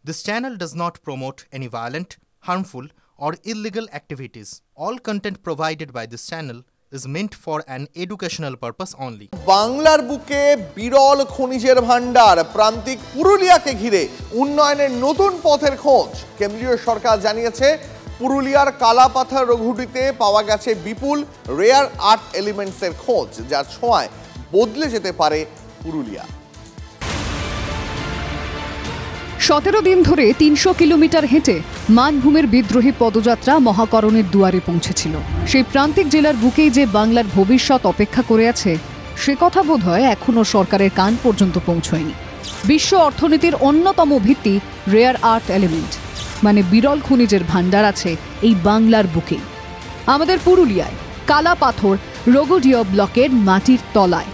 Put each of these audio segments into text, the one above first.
This channel does not promote any violent, harmful, or illegal activities. All content provided by this channel is meant for an educational purpose only. বাংলার বুকে বিরল খনিজের ভান্ডার, প্রান্তিক পুরুলিয়াকে ঘিরে উন্নয়নের নতুন পথের খোঁজ। কেন্দ্রীয় সরকার জানিয়েছে পুরুলিয়ার কালাপাথর রঘুটিতে পাওয়া গেছে বিপুল রেয়ার আর্থ এলিমেন্টসের খোঁজ, যার ছোঁয়ায় বদলে যেতে পারে পুরুলিয়া। 17 দিন ধরে 300 কিলোমিটার হেঁটে মানভূমের বিদ্রোহী পদযাত্রা মহাকরণের দুয়ারে পৌঁছেছিল। সেই প্রান্তিক জেলার বুকেই যে বাংলার ভবিষ্যৎ অপেক্ষা করে আছে, সে কথা বোধহয় এখনও সরকারের কান পর্যন্ত পৌঁছয়নি। বিশ্ব অর্থনীতির অন্যতম ভিত্তি রেয়ার আর্থ এলিমেন্ট, মানে বিরল খনিজের ভান্ডার আছে এই বাংলার বুকেই, আমাদের পুরুলিয়ায় কালাপাথর রঘুডিয়া ব্লকের মাটির তলায়।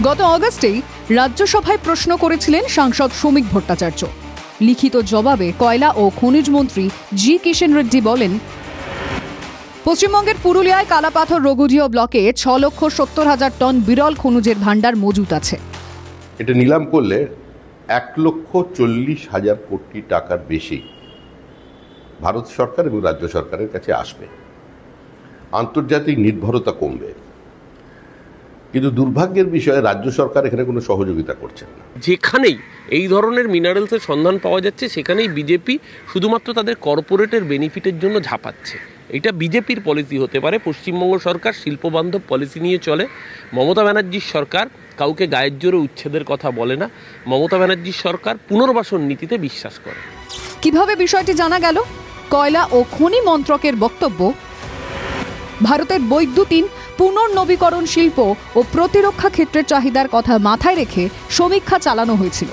গত অগস্টেই রাজ্যসভায় প্রশ্ন করেছিলেন সাংসদ শ্রমিক ভট্টাচার্য। লিখিত জবাবে কয়লা ও খনিজ মন্ত্রী জি কিষেন রেড্ডি বলেন, পশ্চিমবঙ্গের পুরুলিয়ায় কালাপাথর রঘুডিয়া ব্লকে 6,70,000 টন বিরল খনিজের ভান্ডার মজুত আছে। এটা নিলাম করলে 1,40,000 কোটি টাকার বেশি ভারত সরকার এবং রাজ্য সরকারের কাছে আসবে। আন্তর্জাতিক নির্ভরতা কমবে, কিন্তু দুর্ভাগ্যের বিষয়ে রাজ্য সরকার এখানে কোনো সহযোগিতা করছেন না। যেখানেই এই ধরনের মিনারেলসের সন্ধান পাওয়া যাচ্ছে, সেখানেই বিজেপি শুধুমাত্র তাদের কর্পোরেটের বেনিফিটের জন্য ঝাঁপাচ্ছে। এটা বিজেপির পলিসি হতে পারে। পশ্চিমবঙ্গ সরকার শিল্পবান্ধব পলিসি নিয়ে চলে। মমতা ব্যানার্জির সরকার কাউকে গায়ের জোরে উচ্ছেদের কথা বলে না। মমতা ব্যানার্জির সরকার পুনর্বাসন নীতিতে বিশ্বাস করে। কিভাবে বিষয়টি জানা গেল? কয়লা ও খনি মন্ত্রকের বক্তব্য, ভারতের বৈদ্যুতিন পুনর্নবীকরণ শিল্প ও প্রতিরক্ষা ক্ষেত্রের চাহিদার কথা মাথায় রেখে সমীক্ষা চালানো হয়েছিল।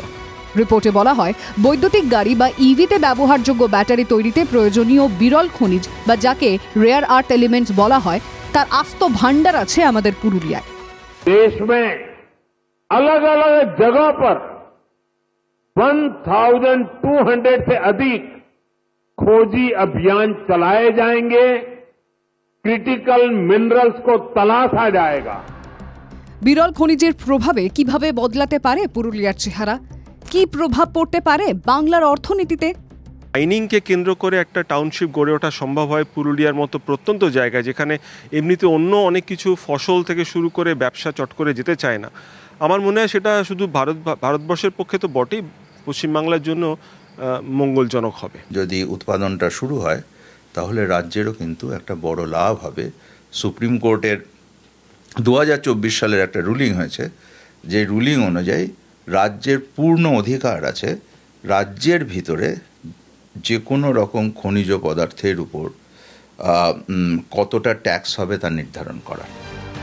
রিপোর্টে বলা হয়, বৈদ্যুতিক গাড়ি বা ইভিতে ব্যবহারযোগ্য ব্যাটারি তৈরিতে প্রয়োজনীয় বিরল খনিজ বা যাকে রেয়ার আর্থ এলিমেন্টস বলা হয়, তার আস্ত ভান্ডার আছে আমাদের পুরুলিয়ায়। देश में अलग अलग जगह पर 1,200 से अधिक खोजी अभियान चलाए जाएंगे। क्रिटिकल मिनरल्स को तलाशा जाएगा। বিরল খনিজের প্রভাবে কিভাবে বদলাতে পারে পুরুলিয়ার চেহারা? কি প্রভাব পড়তে পারে বাংলার অর্থনীতিতে? মাইনিংকে কেন্দ্র করে একটা টাউনশিপ গড়ে ওঠা সম্ভব হয় পুরুলিয়ার মতো প্রত্যন্ত জায়গায়, যেখানে এমনিতে অন্য অনেক কিছু ফসল থেকে শুরু করে ব্যবসা চট করে যেতে চায় না। আমার মনে হয় সেটা শুধু ভারতবর্ষের পক্ষে তো বটেই, পশ্চিমবাংলার জন্য মঙ্গলজনক হবে। যদি উৎপাদনটা শুরু হয় তাহলে রাজ্যেরও কিন্তু একটা বড় লাভ হবে। সুপ্রিম কোর্টের 2024 সালের একটা রুলিং হয়েছে, যে রুলিং অনুযায়ী রাজ্যের পূর্ণ অধিকার আছে রাজ্যের ভিতরে যে কোনো রকম খনিজ পদার্থের উপর কতটা ট্যাক্স হবে তা নির্ধারণ করা।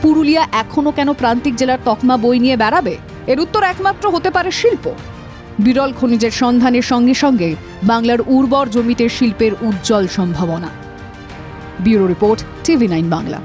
পুরুলিয়া এখনো কেন প্রান্তিক জেলার তকমা বই নিয়ে বেড়াবে? এর উত্তর একমাত্র হতে পারে শিল্প। বিরল খনিজের সন্ধানের সঙ্গে সঙ্গে বাংলার উর্বর জমিতে শিল্পের উজ্জ্বল সম্ভাবনা। Bureau report, TV9 Bangla.